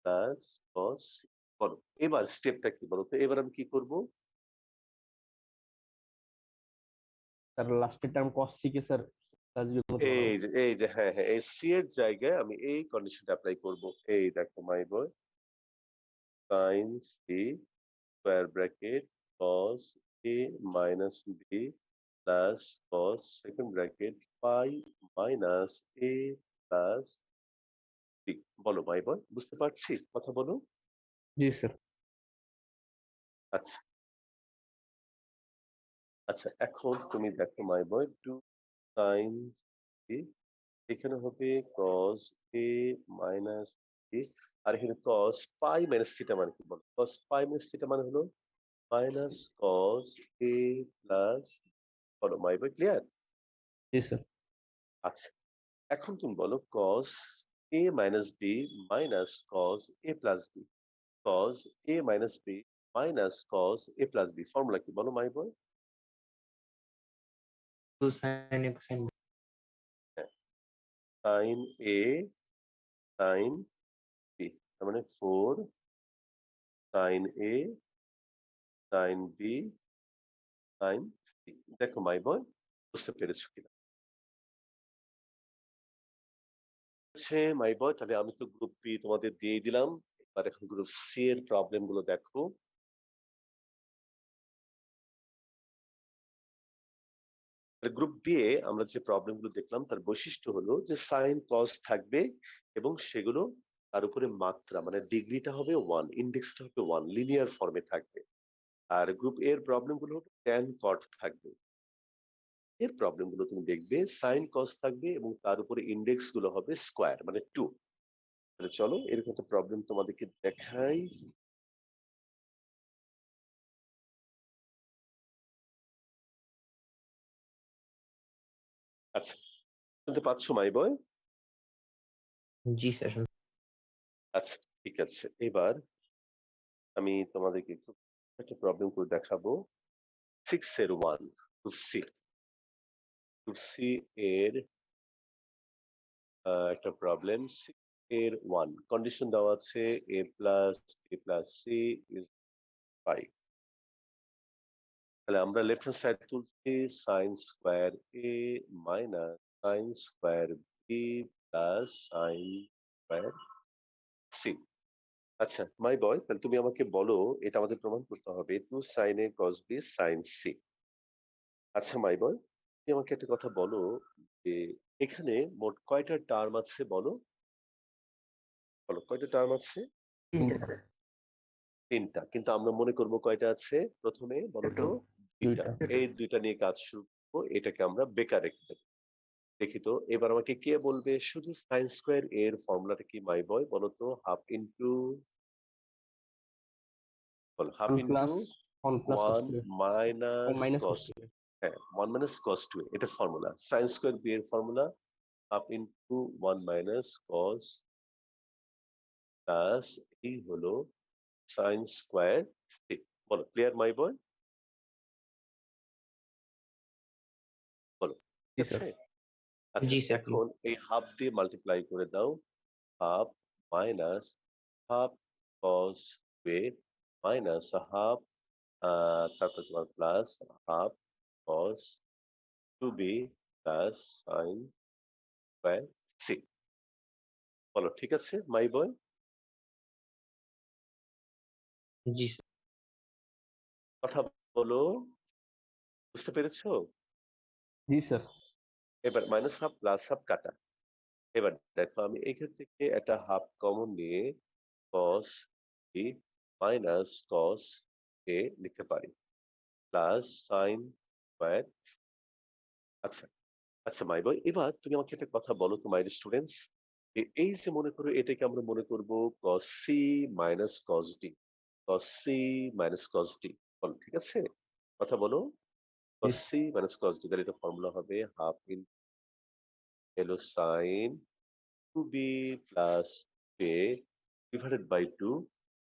S1: plus cos c। বলো এবার স্টেপটা কি বলো তো, এবার আমি কি করব।
S3: স্যার লাস্টের টার্ম cos c কে স্যার সাবস্টিটিউট করতে পারবো।
S1: এই যে হ্যাঁ হ্যাঁ, এই সি এর জায়গায় আমি এই কন্ডিশনটা অ্যাপ্লাই করব। এই দেখো my boy, sine c square bracket cos a minus B plus cos second bracket pi minus a plus b. বলো মাই বয়, বুঝতে পারছি কথা বলো।
S3: জি স্যার।
S1: আচ্ছা আচ্ছা এখন তুমি দেখো my boy, two sine c, এখানে হবে cos a মাইনাস বি, আর এখানে cos পাই মাইনাস থিটা মানে কি বলো, cos পাই মাইনাস থিটা মানে হলো মাইনাস cos a প্লাস, বলো মাই বয় ক্লিয়ার।
S3: জি স্যার।
S1: আচ্ছা এখন তুমি বলো cos a minus b minus cos a plus B, cos a minus b minus cos a plus b, formula কি বলো my boy.
S6: Two sine a sine
S1: sine a sine b, তার মানে 4 sine a sine b sine c. দেখো my boy বুঝতে পেরেছো কিনা। আছে মাই বয়, তাহলে আমি তো গ্রুপ বি তোমাদের দিয়েই দিলাম। এবার এখন গ্রুপ সি এর প্রবলেম গুলো দেখো। গ্রুপ বি এ আমরা যে প্রবলেম গুলো দেখলাম তার বৈশিষ্ট্য হলো যে সাইন কজ থাকবে এবং সেগুলো তার উপরে মাত্রা মানে ডিগ্রিটা হবে 1, ইন্ডেক্সটা হবে 1, লিনিয়ার ফর্মে থাকবে। আর গ্রুপ এর প্রবলেম গুলো হবে ট্যান কট থাকবে। এর প্রবলেম গুলো তুমি দেখবে সাইন কজ থাকবে এবং তার উপরে ইন্ডেক্স গুলো হবে স্কোয়ার মানে 2। তাহলে চলো এরকম একটা প্রবলেম তোমাদেরকে দেখাই। আচ্ছা, শুনতে পাচ্ছ মাই বয়?
S6: জি স্যার।
S1: আচ্ছা, ঠিক আছে। এবার আমি তোমাদেরকে খুব একটা প্রবলেম করে দেখাবো। 6 এর 1, গ্রুপ সি। গ্রুপ সি এর একটা প্রবলেম। 6 এর 1 কন্ডিশন দেওয়া আছে a plus b plus c is 5। তাহলে আমরা লেফট হ্যান্ড সাইড তুলছি sine square a minus sine square b plus sine square c. আচ্ছা মাই বয়, তাহলে তুমি আমাকে বলো, এটা আমাদের প্রমাণ করতে হবে 2 সাইন এ কস বি সাইন সি। আচ্ছা মাই বয়, তুমি আমাকে একটা কথা বলো যে এখানে মোট কয়টা টার্ম আছে বলো? বলো কয়টা টার্ম আছে?
S4: তিনটে স্যার।
S1: 3টা, কিন্তু আমরা মনে করব কয়টা আছে প্রথমে বলো তো? 2টা।
S3: দুইটা।
S1: এই 2টা নিয়ে কাজ শুরু করবো, এটাকে আমরা বেকার রেখে দেবো। দেখি তো এবার আমাকে কে বলবে শুধু সাইন স্কোয়ার এর ফর্মুলাটা কি মাই বয় বলো তো? হাফ ইন্টু, বলো হাফ
S3: 1
S1: ইন্টু
S3: প্লাস 1 প্লাস
S1: 1
S3: 2 ও
S1: মাইনাস
S3: মাইনাস
S1: কস। হ্যাঁ, 1 মাইনাস কস 2, এটা ফর্মুলা। সাইন স্কোয়ার বি এর formula half into 1 minus cos plus এই হলো সাইন স্কোয়ার সি। বলো ক্লিয়ার মাই বয়? বলো ঠিক
S3: জি স্যার।
S1: আছে? আচ্ছা,
S6: জি স্যার।
S1: এখন এই হাফ দিয়ে মাল্টিপ্লাই করে দাও। Half minus half cos a minus half, তারপর তোমার plus half cos 2b plus sine square c. বলো ঠিক আছে মাই বয়?
S6: জি স্যার।
S1: কথা বলো, বুঝতে পেরেছো?
S3: জি স্যার।
S1: এবার মাইনাস হাফ প্লাস হাফ কাটা। এবার দেখো আমি এখান থেকে একটা হাফ কমন নিয়ে কস বি মাইনাস কস এ লিখতে পারি প্লাস সাইন স্কোয়ার। আচ্ছা আচ্ছা মাই বয়, এবার তুমি আমাকে একটা কথা বলো তো মাই স্টুডেন্টস, এই যে মনে করো এটাকে আমরা মনে করব cos C minus cos D, cos C minus cos D. বলো ঠিক আছে? কথা বলো। Cos C minus cos D, তাহলে এটা ফর্মুলা হবে হাফ ইন হলো sine 2b plus a divided by 2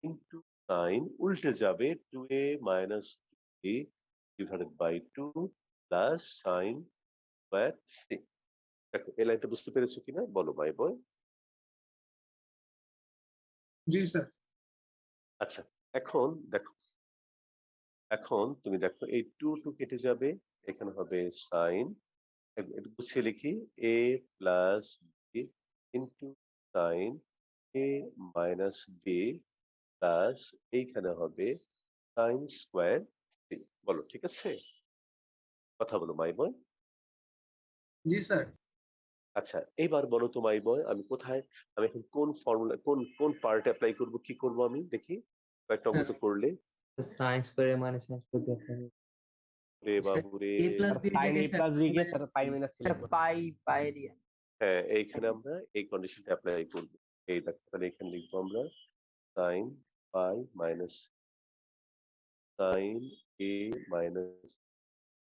S1: into sine উল্টে যাবে 2a minus 2b divided by 2 plus sine square C. দেখো এই লাইনটা বুঝতে পেরেছো কিনা বলো মাই বয়?
S7: জি স্যার।
S1: আচ্ছা, এখন দেখো, এখন তুমি দেখো এই 2 2 কেটে যাবে, এখানে হবে সাইন, একটু গুছিয়ে লিখি, a plus B into sine a minus B plus এইখানে হবে সাইন স্কোয়ার সি। বলো ঠিক আছে? কথা বলো মাই বয়?
S7: জি স্যার।
S1: আচ্ছা এইবার বলো তো মাই বয়, আমি কোথায়, আমি এখন কোন ফর্মুলা কোন কোন পার্ট অ্যাপ্লাই করব, কি করব আমি দেখি কয়েকটা অঙ্ক তো করলে।
S6: সায়েন্স করে মানে সায়েন্স করে দেখেন।
S1: রে বাবু রে।
S4: a প্লাস b এর
S3: সাইন এ
S4: জায়গায়
S3: প্লাস বি কে sir pi minus
S4: sir pi area.
S1: হ্যাঁ, এইখানে আমরা এই কন্ডিশনটা অ্যাপ্লাই করব। এই দেখো তাহলে এখানে লিখবো আমরা sine pi minus sine a minus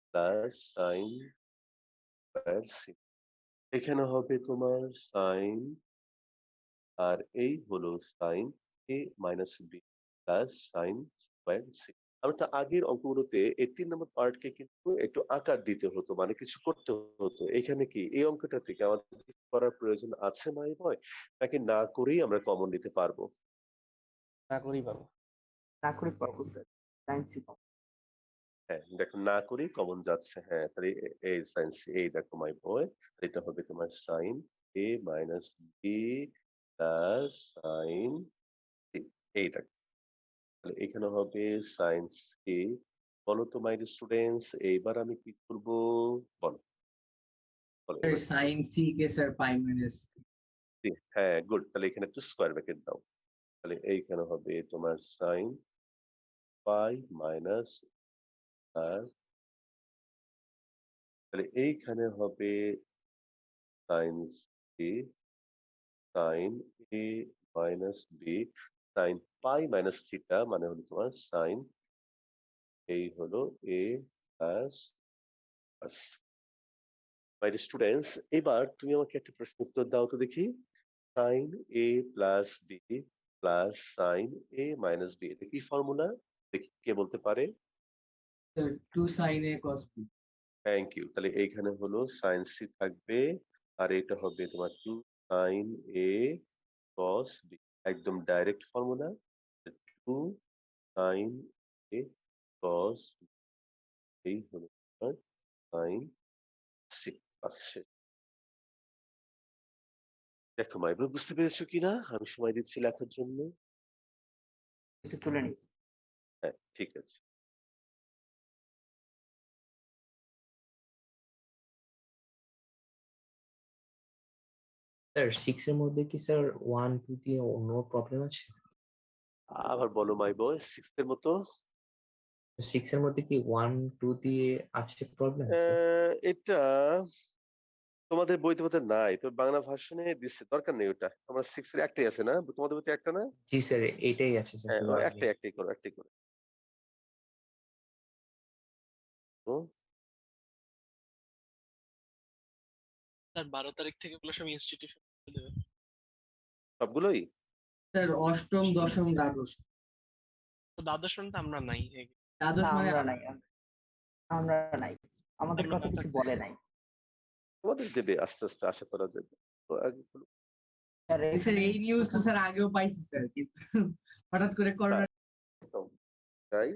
S1: plus sine square c. এখানে হবে তোমার সাইন, আর এই হলো sine a minus B plus sine square c. আমরা তো আগের অঙ্কগুলোতে এই 3 নম্বর পার্টকে কিন্তু একটু আকার দিতে হতো, মানে কিছু করতে হতো। এখানে কি এই অঙ্কটা থেকে আমাদের কিছু করার প্রয়োজন আছে মাই বয়, নাকি না করেই আমরা কমন নিতে পারবো?
S3: না করেই পারবো।
S4: না করে পারবো স্যার। সায়েন্স
S1: হ্যাঁ দেখো না করেই কমন যাচ্ছে। হ্যাঁ তাহলে এই সাইন সি, এই দেখো মাই বয়, এটা হবে তোমার sign a minus B plus sign এইটা, তাহলে এখানে হবে সাইন সি। বলো তো মাই স্টুডেন্টস, এইবার আমি কি করব? বলো বলো এবার কি করবো?
S4: Sign C K sir pi minus
S1: হ্যাঁ, গুড। তাহলে এখানে একটু স্কোয়ার ব্র্যাকেট দাও। তাহলে এইখানে হবে তোমার সাইন পাই মাইনাস আর, তাহলে এইখানে হবে sine c sine a minus b sine pi minus theta, মানে হলো তোমার সাইন, এই হলো a plus plus. My students, এবার তুমি আমাকে একটা প্রশ্ন উত্তর দাও তো দেখি। Sine a plus B plus sine a minus b, এটা কি ফর্মুলা? দেখি কে বলতে পারে।
S4: Sir 2 sin a cos b।
S1: Thank you. তাহলে এইখানে হলো সাইন সি থাকবে, আর এটা হবে তোমার টু সাইন এ কস বি, একদম ডাইরেক্ট ফর্মুলা। টু সাইন এ কস, এই হলো তোমার সাইন সি। আসছে, দেখো মা, এবার বুঝতে পেরেছো কিনা? আমি সময় দিচ্ছি লেখার জন্য।
S4: এটা তুলে নিচ্ছি।
S1: হ্যাঁ, ঠিক আছে।
S6: স্যার 6 এর মধ্যে কি স্যার 1 2 দিয়ে অন্য প্রবলেম আছে?
S1: আবার বলো মাই বয়, সিক্স এর মতো।
S6: 6 এর মধ্যে কি 1 2 দিয়ে আছে প্রবলেম স্যার?
S1: এটা তোমাদের বইতে বোধহয় নাই, তো বাংলা ভার্সনে দিচ্ছে, দরকার নেই ওটা। আমার সিক্স এর একটাই আছে না, তোমাদের বইতে একটা না?
S6: জি স্যার, এটাই আছে স্যার,
S1: হ্যাঁ,
S6: শুধু
S1: ও
S6: আগে।
S1: একটাই, একটাই করো, একটাই করো। তো
S2: স্যার 12 তারিখ থেকে ওগুলো সব ইনস্টিটিউশন দেবে।
S1: সবগুলোই
S4: স্যার অষ্টম দশম দ্বাদশ।
S2: তো দ্বাদশ পর্যন্ত আমরা নাই।
S4: দ্বাদশ মানে
S8: আমরা নাই আমরা নাই আমাদের
S2: আমরা
S8: কথা
S2: না
S8: কিছু
S2: থাকলে
S8: বলে নাই
S1: তোমাদের দেবে, আস্তে আস্তে আশা করা যাবে। তো আগে বলো।
S8: স্যার
S4: স্যার
S8: এখানে
S4: এই নিউজ তো স্যার আগেও পাইছি স্যার, কিন্তু হঠাৎ করে করোনা।
S1: তো, তাই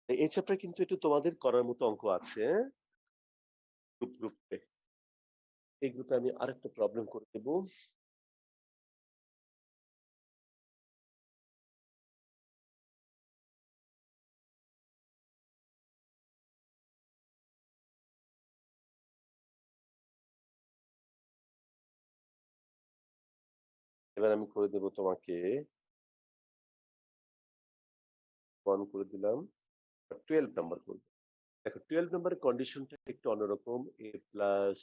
S1: এই চ্যাপ্টার কিন্তু একটু তোমাদের করার মতো অঙ্ক আছে, গ্রুপ গ্রুপে। এই গ্রুপে আমি আরেকটা প্রবলেম করে দেবো। এবার আমি করে দেবো তোমাকে 1 করে দিলাম, 12 নাম্বার করবো। দেখো 12 নাম্বারের কন্ডিশনটা একটু অন্যরকম। A plus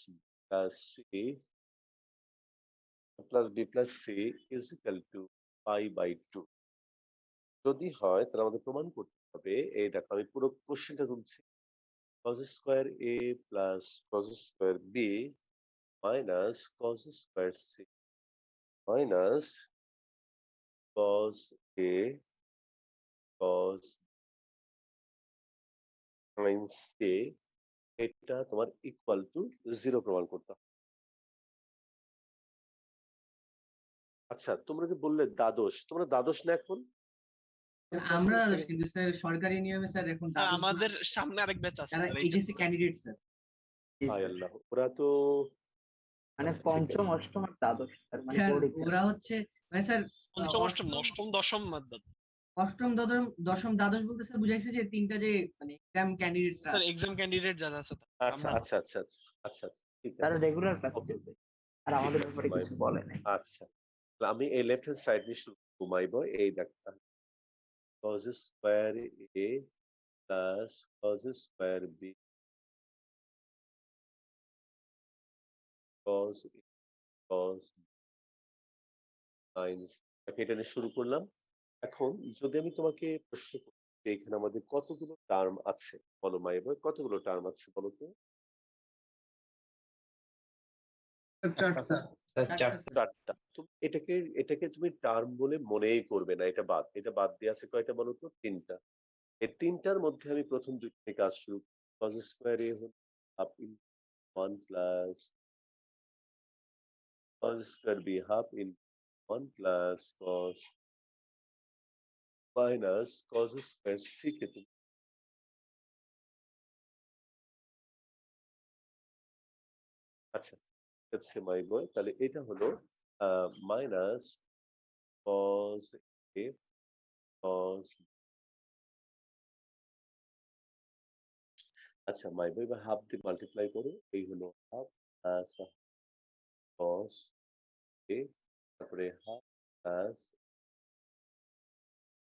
S1: plus c plus B plus c is equal to pi by 2 যদি হয়, তাহলে আমাদের প্রমাণ করতে হবে। এই দেখো আমি পুরো কোশ্চেনটা তুলছি। cos square a plus cos square b minus cos square c minus cos a cos sin c, এটা তোমার ইকুয়াল টু 0 প্রমাণ করতে হবে। আচ্ছা, তোমরা যে বললে দ্বাদশ, তোমরা দ্বাদশ না এখন?
S4: আমরা দ্বাদশ, কিন্তু স্যার সরকারি নিয়মে স্যার এখন
S2: আর
S4: দ্বাদশ
S2: আমাদের সামনে আরেক ব্যাচ আছে
S4: যারা
S2: স্যার,
S4: এইচএসসি ক্যান্ডিডেট স্যার।
S1: হায় আল্লাহ, ওরা তো
S8: মানে
S1: আচ্ছা, ঠিক
S8: পঞ্চম
S1: আছে।
S8: অষ্টম আর দ্বাদশ স্যার, মানে
S4: স্যার
S8: বোর্ড এক্সাম।
S4: ওরা হচ্ছে মানে স্যার
S2: পঞ্চম অষ্টম
S4: অষ্টম
S2: অষ্টম দশম মাদ্রাদ।
S4: অষ্টম দশম দশম দ্বাদশ বলতে স্যার বুঝাইছে যে তিনটা যে মানে এক্সাম ক্যান্ডিডেটসরা
S2: স্যার এক্সাম ক্যান্ডিডেট যারা আছে
S1: আচ্ছা
S2: আমরা না।
S1: আচ্ছা আচ্ছা আচ্ছা আচ্ছা আচ্ছা, ঠিক
S8: তারা
S1: আছে।
S8: রেগুলার ক্লাস
S1: ওকে,
S8: করবে আর
S1: ঠিক
S8: আমাদের
S1: আছে
S8: ব্যাপারে
S1: মাই,
S8: কিছু বলে নাই।
S1: আচ্ছা। তাহলে আমি এই লেফট হ্যান্ড সাইড দিয়ে শুরু ঘুমাইব। এই দেখ, cos square a plus cos square b cos cos sines, এটা নিয়ে শুরু করলাম। এখন যদি আমি তোমাকে প্রশ্ন করি যে এখানে আমাদের কতগুলো টার্ম আছে, বলো মাই বয়, কতগুলো টার্ম আছে বলো তো?
S7: চারটা।
S6: স্যার
S4: চারটা স্যার।
S1: চারটা। তুমি এটাকে এটাকে তুমি টার্ম বলে মনেই করবে না, এটা বাদ, এটা বাদ দিয়ে আছে কয়টা বলো তো? তিনটা। এই তিনটার মধ্যে আমি প্রথম দুইটা থেকে কাজ শুরু করি। cos স্কোয়ার এ হল half in 1 plus cos square b half in 1 plus cos minus cos square c কে তুমি আচ্ছা, হচ্ছে মাই বয়। তাহলে এটা হলো মাইনাস কজ এ কজ। আচ্ছা মাই বয় বা হাফ দিয়ে মাল্টিপ্লাই করো, এই হলো হাফ প্লাস কজ এ, তারপরে হাফ প্লাস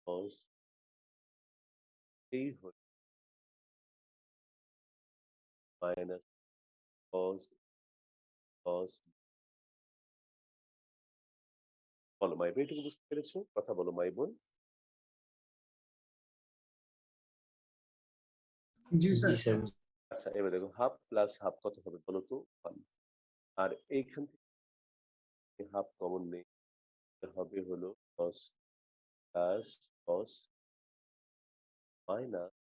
S1: কজ, এই হলো মাইনাস কজ কজ। বলো মাই বয়, এটুকু বুঝতে পেরেছো? কথা বলো মাই বোন।
S7: জি
S6: জি
S7: স্যার।
S6: স্যার।
S1: আচ্ছা এবার দেখো হাফ প্লাস হাফ কত হবে বলো তো? 1। আর এইখান থেকে হাফ কমন নেই, হবে হলো cos প্লাস cos মাইনাস,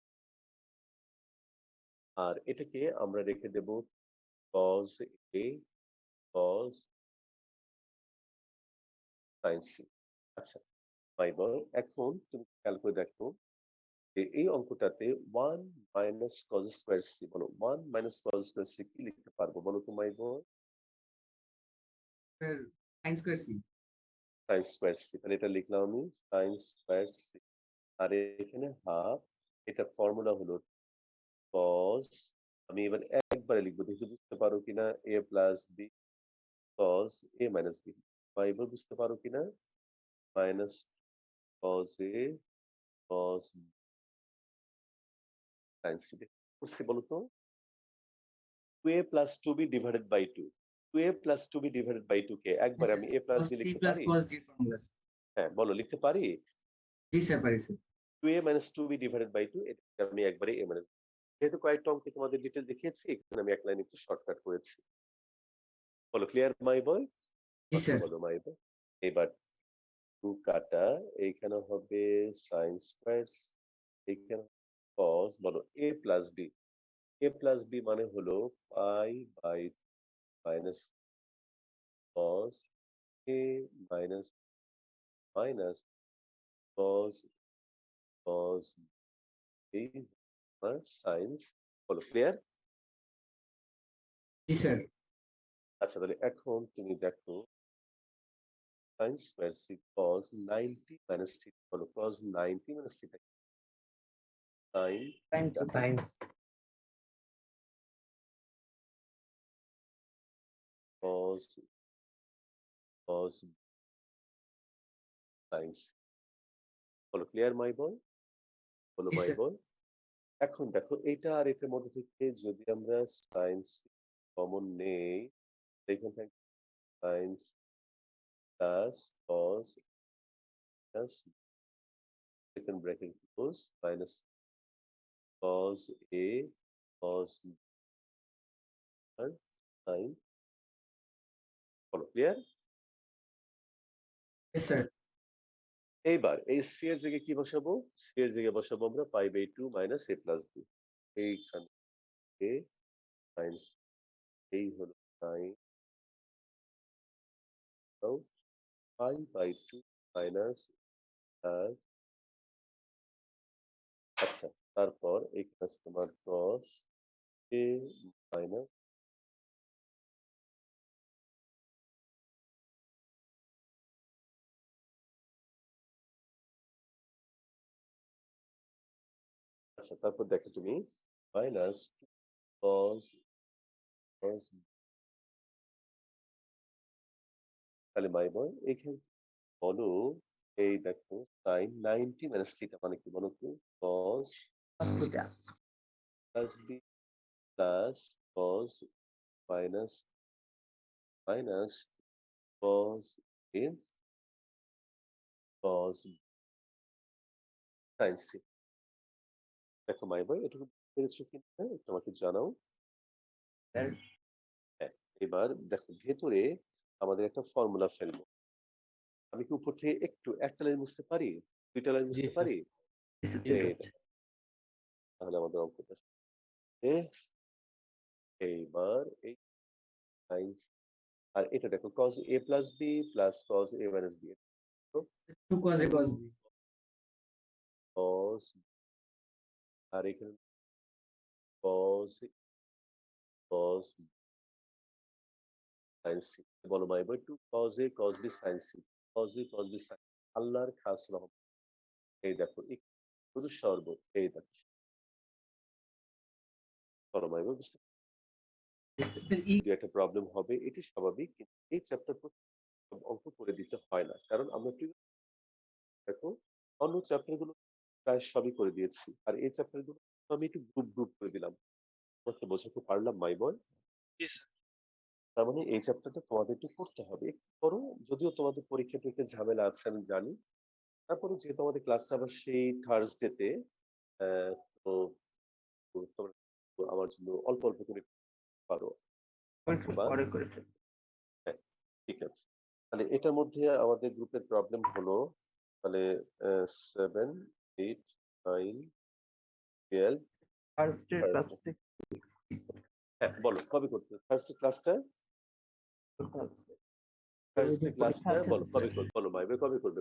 S1: আর এটাকে আমরা রেখে দেব cos a cos sin c। আচ্ছা মাই বয়, এখন তুমি খেয়াল করে দেখো যে এই অঙ্কটাতে 1 মাইনাস cos স্কয়ার c, বলো 1 মাইনাস cos স্কয়ার c কি লিখতে পারবো বলো তো my boy?
S7: Sine square c.
S1: sin square c, তাহলে এটা লিখলাম আমি sin স্কয়ার c। আর এখানে হাফ, এটা ফর্মুলা হলো cos, আমি এবার একবারে লিখবো, দেখি বুঝতে পারো কিনা, a plus B cos a minus B. বা এবার বুঝতে পারো কিনা, minus cos a cos sin c। করছি বলো তো? 2a plus 2b divided by 2, 2a plus 2b divided by 2 কে একবারে আমি a plus
S7: cos
S1: B
S7: c
S1: লিখতে
S7: প্লাস
S1: পারি?
S7: cos d formula.
S1: হ্যাঁ বলো, লিখতে পারি?
S7: জি স্যার, পারি sir.
S1: 2a minus 2b divided by 2, এটা আমি একবারে a মাইনাস, যেহেতু কয়েকটা অঙ্কে তোমাদের ডিটেল দেখিয়েছি, এখানে আমি এক লাইন একটু শর্টকাট করেছি। বলো ক্লিয়ার মাই বয়?
S7: জি
S1: কথা
S7: স্যার।
S1: বলো মাই বয়। এবার 2 কাটা, এইখানে হবে সাইন স্কয়ার, এইখানে cos, বলো a plus B, a plus B মানে হলো pi by minus cos a minus minus cos cos a sines. বলো ক্লিয়ার?
S7: জি স্যার।
S1: আচ্ছা তাহলে এখন তুমি দেখো sine square C cos 90 minus theta, বলো cos 90 minus theta sine
S8: sine
S1: theta
S8: theta.
S6: Science.
S1: cos cos sines. বলো ক্লিয়ার মাই বয়? বলো
S7: জি
S1: মাই
S7: স্যার।
S1: বয়। এখন দেখো এইটা আর এটার মধ্যে থেকে যদি আমরা সায়েন্স কমন নেই, এখান থেকে science plus cos plus second bracket close minus cos a cos আর সাইন। বলো ক্লিয়ার?
S7: জি স্যার।
S1: এইবার এই সি এর জায়গায় কি বসাবো? সি এর জায়গায় বসাবো আমরা pi by 2 minus a plus B. এইখানে এ সাইন্স, এই হলো সাইন পাই বাই 2 মাইনাস, আচ্ছা তারপর এইখানে আছে তোমার cos a মাইনাস, আচ্ছা তারপর দেখো তুমি মাইনাস cos cos, তাহলে মাই বয় এখানে বলো, এই দেখো সাইন 90 মাইনাস থিটা মানে কি বলো তো? cos
S8: cos থিটা।
S1: Plus B plus cos minus minus cos a cos sin c। দেখো মাই বয়, এটুকু পেরেছো কিনা একটু আমাকে জানাও।
S8: স্যার
S1: হ্যাঁ, এবার দেখো ভেতরে আমাদের একটা ফর্মুলা ফেলবো। আমি কি উপর থেকে একটু একটা লাইন বুঝতে পারি, দুইটা লাইন
S3: জি
S1: বুঝতে
S3: স্যার।
S1: পারি?
S8: জি স্যার।
S3: জি
S1: এই
S3: স্যার।
S1: দেখো, তাহলে আমাদের অঙ্কটা এ, এইবার এই সাইন্স, আর এটা দেখো cos a plus B plus cos a minus B,
S7: 2 cos a cos b।
S1: cos, আর এখানে cos cos sin c বলো my boy 2 cos a cos b sin c cos a cos b sin আল্লাহর খাস রহমত এই দেখো শুধু সর্ব এই দেখো বলো মাই বয় বুঝতে যদি একটা প্রবলেম হবে এটি স্বাভাবিক কিন্তু এই চ্যাপ্টার অঙ্ক করে দিতে হয় না কারণ আমরা দেখো অন্য চ্যাপ্টার গুলো প্রায় সবই করে দিয়েছি আর এই চ্যাপ্টার গুলো আমি একটু গ্রুপ করে দিলাম তোমাকে বোঝাতে পারলাম মাই বয়
S2: জি স্যার।
S1: তার মানে এই চ্যাপ্টারটা তোমাদের একটু করতে হবে একটু করো যদিও তোমাদের পরীক্ষা টরীক্ষা ঝামেলা আছে আমি জানি তারপরে যেহেতু আমাদের ক্লাসটা আবার সেই থার্সডেতে তো তোমরা আমার জন্য অল্প অল্প করে পারো বা-
S4: পরে করে ফেলবো।
S1: ঠিক আছে তাহলে এটার মধ্যে আমাদের গ্রুপের প্রবলেম হলো তাহলে 7 8 9 12
S4: ফার্স্টের
S1: Third.
S4: ক্লাসটা
S1: হ্যাঁ বলো কবে করতে ফার্স্ট ক্লাসটা
S4: করতে হবে স্যার।
S1: ফার্স্ট
S4: পরীক্ষা
S1: ক্লাসটা
S4: আছে তো
S1: বলো
S4: স্যার।
S1: কবে করবে বলো মাইবে কবে করবে